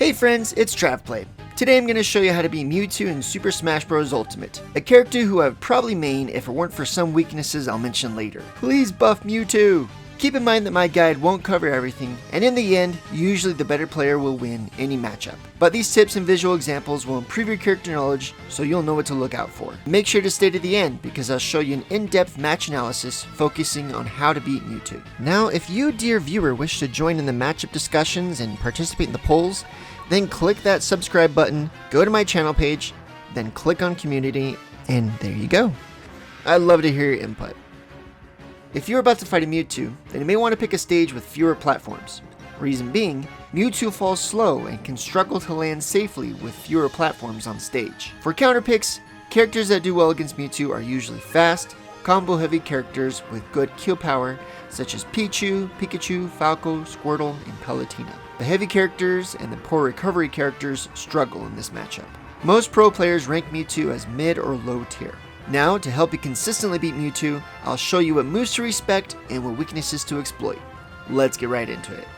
Hey friends, it's TravPlay. Today I'm going to show you how to beat Mewtwo in Super Smash Bros. Ultimate, a character who I would probably main if it weren't for some weaknesses I'll mention later. Please buff Mewtwo! Keep in mind that my guide won't cover everything, and in the end, usually the better player will win any matchup. But these tips and visual examples will improve your character knowledge, so you'll know what to look out for. Make sure to stay to the end, because I'll show you an in-depth match analysis focusing on how to beat Mewtwo. Now, if you, dear viewer, wish to join in the matchup discussions and participate in the polls, then click that subscribe button, go to my channel page, then click on community, and there you go. I'd love to hear your input. If you're about to fight a Mewtwo, then you may want to pick a stage with fewer platforms. Reason being, Mewtwo falls slow and can struggle to land safely with fewer platforms on stage. For counter picks, characters that do well against Mewtwo are usually fast, combo-heavy characters with good kill power, such as Pichu, Pikachu, Falco, Squirtle, and Palutena. The heavy characters and the poor recovery characters struggle in this matchup. Most pro players rank Mewtwo as mid or low tier. Now, to help you consistently beat Mewtwo, I'll show you what moves to respect and what weaknesses to exploit. Let's get right into it.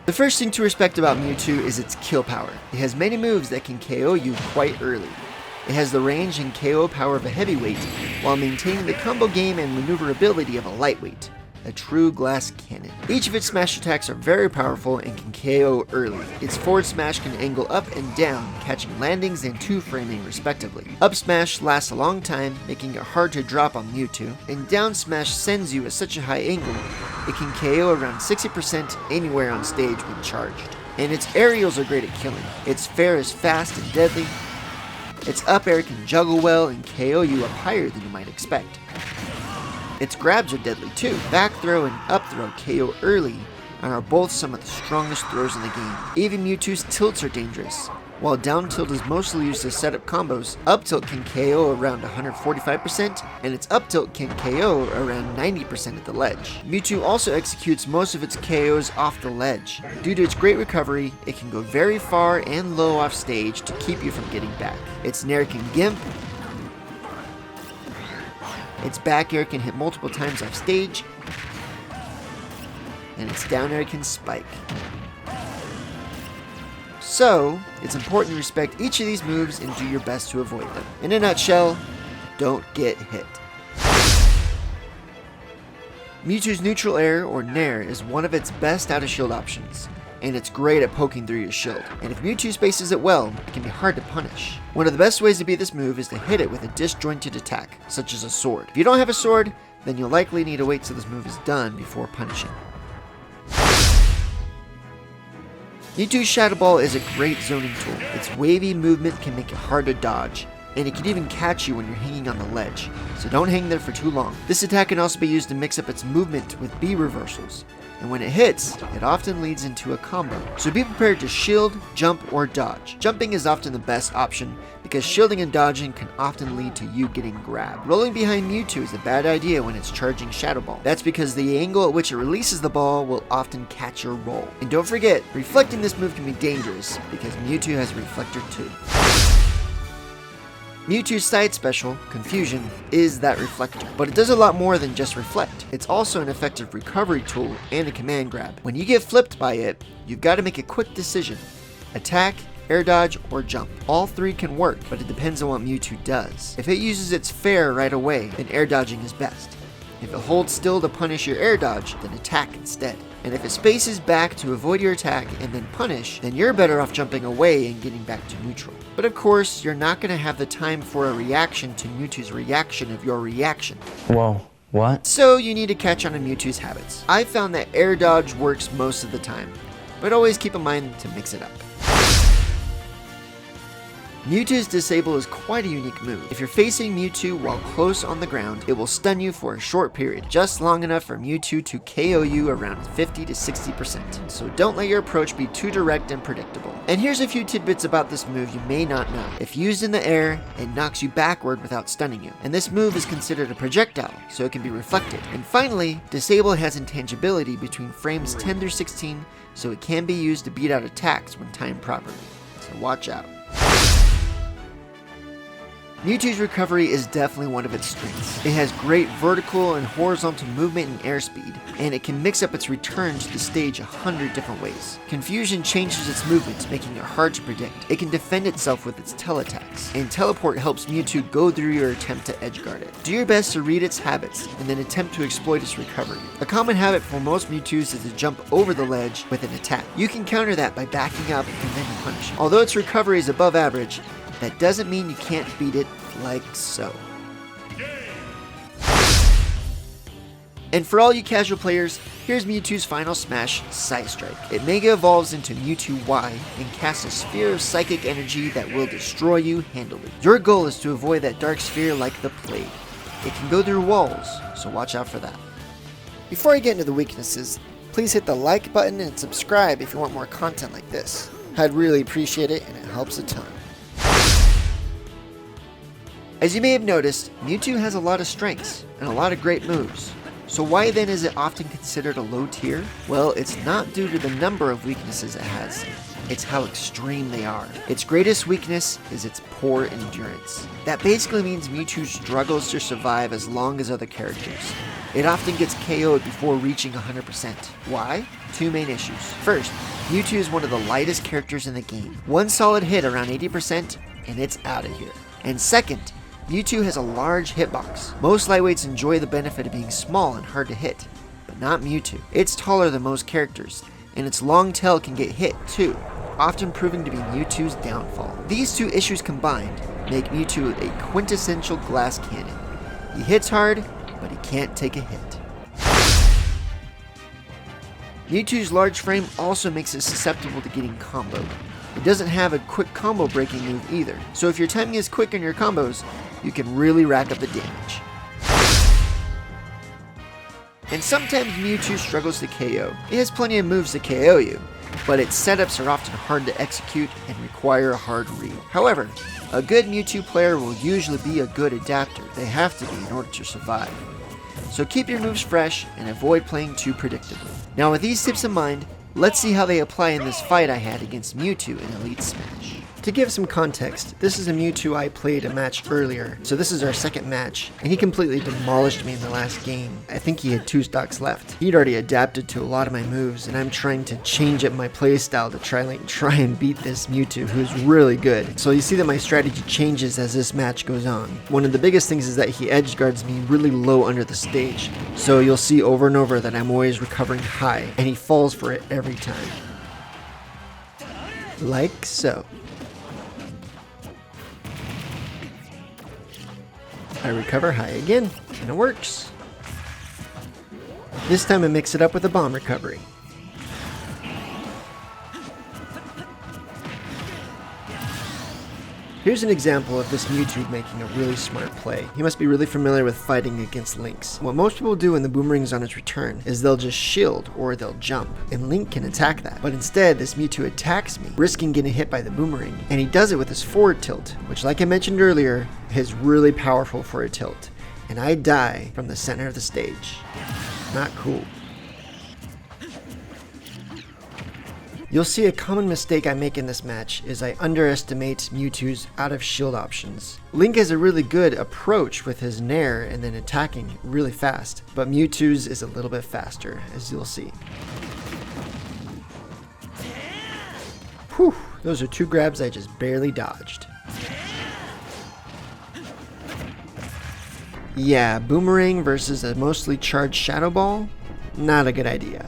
The first thing to respect about Mewtwo is its kill power. It has many moves that can KO you quite early. It has the range and KO power of a heavyweight, while maintaining the combo game and maneuverability of a lightweight. A true glass cannon. Each of its smash attacks are very powerful and can KO early. Its forward smash can angle up and down, catching landings and 2-framing respectively. Up smash lasts a long time, making it hard to drop on Mewtwo, and down smash sends you at such a high angle, it can KO around 60% anywhere on stage when charged. And its aerials are great at killing. Its fair is fast and deadly. Its up air can juggle well and KO you up higher than you might expect. Its grabs are deadly too. Back throw and up throw KO early and are both some of the strongest throws in the game. Even Mewtwo's tilts are dangerous. While down tilt is mostly used to set up combos, up tilt can KO around 145% and its up tilt can KO around 90% at the ledge. Mewtwo also executes most of its KOs off the ledge. Due to its great recovery, it can go very far and low off stage to keep you from getting back. Its Nair can gimp, its back air can hit multiple times off stage, and its down air can spike. So, it's important to respect each of these moves and do your best to avoid them. In a nutshell, don't get hit. Mewtwo's neutral air, or Nair, is one of its best out-of-shield options, and it's great at poking through your shield. And if Mewtwo spaces it well, it can be hard to punish. One of the best ways to beat this move is to hit it with a disjointed attack, such as a sword. If you don't have a sword, then you'll likely need to wait till this move is done before punishing. Mewtwo's Shadowball is a great zoning tool. Its wavy movement can make it hard to dodge, and it can even catch you when you're hanging on the ledge, so don't hang there for too long. This attack can also be used to mix up its movement with B reversals, and when it hits, it often leads into a combo. So be prepared to shield, jump, or dodge. Jumping is often the best option, because shielding and dodging can often lead to you getting grabbed. Rolling behind Mewtwo is a bad idea when it's charging Shadow Ball. That's because the angle at which it releases the ball will often catch your roll. And don't forget, reflecting this move can be dangerous, because Mewtwo has a reflector too. Mewtwo's side special, Confusion, is that reflector, but it does a lot more than just reflect. It's also an effective recovery tool and a command grab. When you get flipped by it, you've got to make a quick decision. Attack, air dodge, or jump. All three can work, but it depends on what Mewtwo does. If it uses its fair right away, then air dodging is best. If it holds still to punish your air dodge, then attack instead. And if it spaces back to avoid your attack and then punish, then you're better off jumping away and getting back to neutral. But of course, you're not going to have the time for a reaction to Mewtwo's reaction of your reaction. Whoa, what? So you need to catch on to Mewtwo's habits. I found that air dodge works most of the time, but always keep in mind to mix it up. Mewtwo's Disable is quite a unique move. If you're facing Mewtwo while close on the ground, it will stun you for a short period, just long enough for Mewtwo to KO you around 50 to 60%. So don't let your approach be too direct and predictable. And here's a few tidbits about this move you may not know. If used in the air, it knocks you backward without stunning you. And this move is considered a projectile, so it can be reflected. And finally, Disable has intangibility between frames 10 through 16, so it can be used to beat out attacks when timed properly. So watch out. Mewtwo's recovery is definitely one of its strengths. It has great vertical and horizontal movement and airspeed, and it can mix up its return to the stage 100 different ways. Confusion changes its movements, making it hard to predict. It can defend itself with its teleattacks, and Teleport helps Mewtwo go through your attempt to edgeguard it. Do your best to read its habits, and then attempt to exploit its recovery. A common habit for most Mewtwo's is to jump over the ledge with an attack. You can counter that by backing up and then punch. Although its recovery is above average, that doesn't mean you can't beat it like so. And for all you casual players, here's Mewtwo's final smash, Psystrike. It Mega Evolves into Mewtwo Y and casts a sphere of psychic energy that will destroy you handily. Your goal is to avoid that dark sphere like the plague. It can go through walls, so watch out for that. Before I get into the weaknesses, please hit the like button and subscribe if you want more content like this. I'd really appreciate it, and it helps a ton. As you may have noticed, Mewtwo has a lot of strengths and a lot of great moves. So why then is it often considered a low tier? Well, it's not due to the number of weaknesses it has, it's how extreme they are. Its greatest weakness is its poor endurance. That basically means Mewtwo struggles to survive as long as other characters. It often gets KO'd before reaching 100%. Why? Two main issues. First, Mewtwo is one of the lightest characters in the game. One solid hit around 80% and it's out of here. And second, Mewtwo has a large hitbox. Most lightweights enjoy the benefit of being small and hard to hit, but not Mewtwo. It's taller than most characters, and its long tail can get hit too, often proving to be Mewtwo's downfall. These two issues combined make Mewtwo a quintessential glass cannon. He hits hard, but he can't take a hit. Mewtwo's large frame also makes it susceptible to getting comboed. It doesn't have a quick combo breaking move either, so if your timing is quick on your combos, you can really rack up the damage. And sometimes Mewtwo struggles to KO. It has plenty of moves to KO you, but its setups are often hard to execute and require a hard read. However, a good Mewtwo player will usually be a good adapter. They have to be in order to survive. So keep your moves fresh and avoid playing too predictably. Now with these tips in mind, let's see how they apply in this fight I had against Mewtwo in Elite Smash. To give some context, this is a Mewtwo I played a match earlier, so this is our second match, and he completely demolished me in the last game. I think he had 2 stocks left. He'd already adapted to a lot of my moves, and I'm trying to change up my playstyle to try and beat this Mewtwo, who's really good. So you see that my strategy changes as this match goes on. One of the biggest things is that he edge guards me really low under the stage, so you'll see over and over that I'm always recovering high, and he falls for it every time. Like so. I recover high again, and it works. This time I mix it up with a bomb recovery. Here's an example of this Mewtwo making a really smart play. He must be really familiar with fighting against Links. What most people do when the boomerang's on its return is they'll just shield or they'll jump, and Link can attack that. But instead, this Mewtwo attacks me, risking getting hit by the boomerang, and he does it with his forward tilt, which like I mentioned earlier, is really powerful for a tilt. And I die from the center of the stage. Not cool. You'll see a common mistake I make in this match is I underestimate Mewtwo's out of shield options. Link has a really good approach with his Nair and then attacking really fast, but Mewtwo's is a little bit faster, as you'll see. Whew, those are 2 grabs I just barely dodged. Yeah, boomerang versus a mostly charged Shadow Ball? Not a good idea.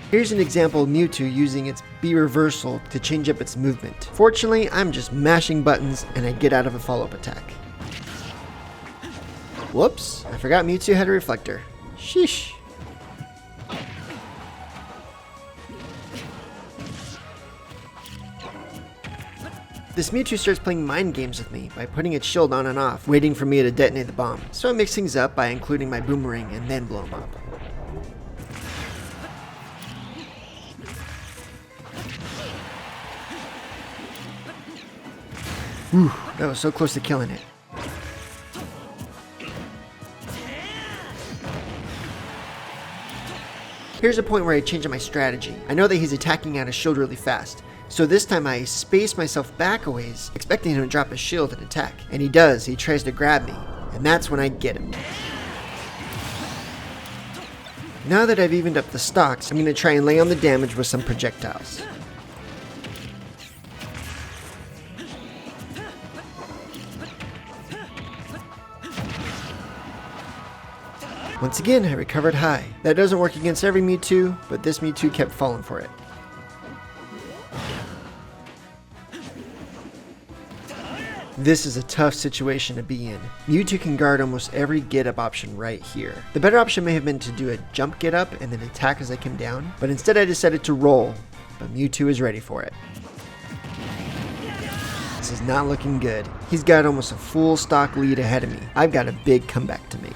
Here's an example of Mewtwo using its B reversal to change up its movement. Fortunately, I'm just mashing buttons and I get out of a follow-up attack. Whoops, I forgot Mewtwo had a reflector. Sheesh. This Mewtwo starts playing mind games with me by putting its shield on and off, waiting for me to detonate the bomb. So I mix things up by including my boomerang and then blow him up. Whew, that was so close to killing it. Here's a point where I change up my strategy. I know that he's attacking out of shield really fast, So this time I space myself back a ways, expecting him to drop his shield and attack. And he does, he tries to grab me, and that's when I get him. Now that I've evened up the stocks, I'm going to try and lay on the damage with some projectiles. Once again, I recovered high. That doesn't work against every Mewtwo, but this Mewtwo kept falling for it. This is a tough situation to be in. Mewtwo can guard almost every get-up option right here. The better option may have been to do a jump get-up and then attack as I came down, but instead I decided to roll, but Mewtwo is ready for it. This is not looking good. He's got almost a full stock lead ahead of me. I've got a big comeback to make.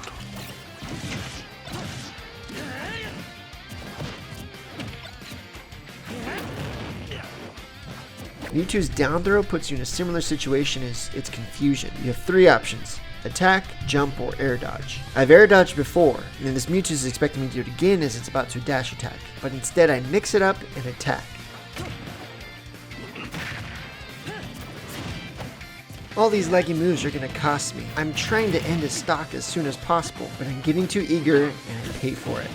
Mewtwo's down throw puts you in a similar situation as its confusion. You have three options: attack, jump, or air dodge. I've air dodged before, and this Mewtwo is expecting me to do it again as it's about to dash attack. But instead I mix it up and attack. All these laggy moves are going to cost me. I'm trying to end his stock as soon as possible, but I'm getting too eager and I pay for it.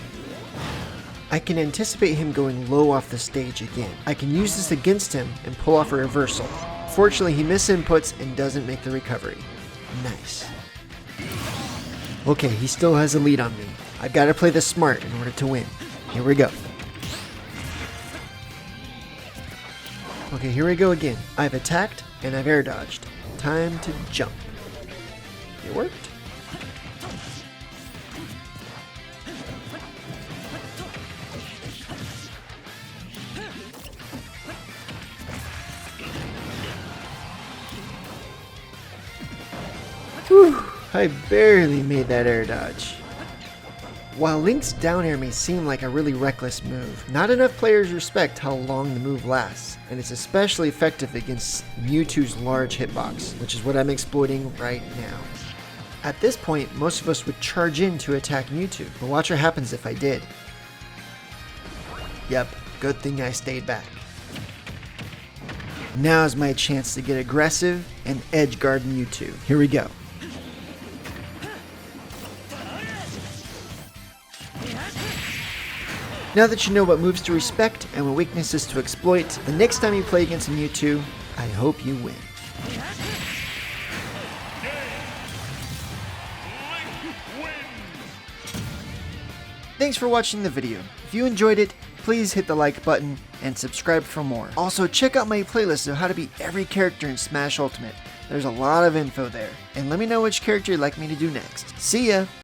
I can anticipate him going low off the stage again. I can use this against him and pull off a reversal. Fortunately, he misinputs and doesn't make the recovery. Nice. Okay, he still has a lead on me. I've got to play this smart in order to win. Here we go. Okay, here we go again. I've attacked and I've air dodged. Time to jump. It worked. Whew, I barely made that air dodge. While Link's down air may seem like a really reckless move, not enough players respect how long the move lasts, and it's especially effective against Mewtwo's large hitbox, which is what I'm exploiting right now. At this point, most of us would charge in to attack Mewtwo, but watch what happens if I did. Yep, good thing I stayed back. Now's my chance to get aggressive and edge guard Mewtwo. Here we go. Now that you know what moves to respect and what weaknesses to exploit, the next time you play against a Mewtwo, I hope you win. Thanks for watching the video. If you enjoyed it, please hit the like button and subscribe for more. Also, check out my playlist of how to beat every character in Smash Ultimate. There's a lot of info there. And let me know which character you'd like me to do next. See ya!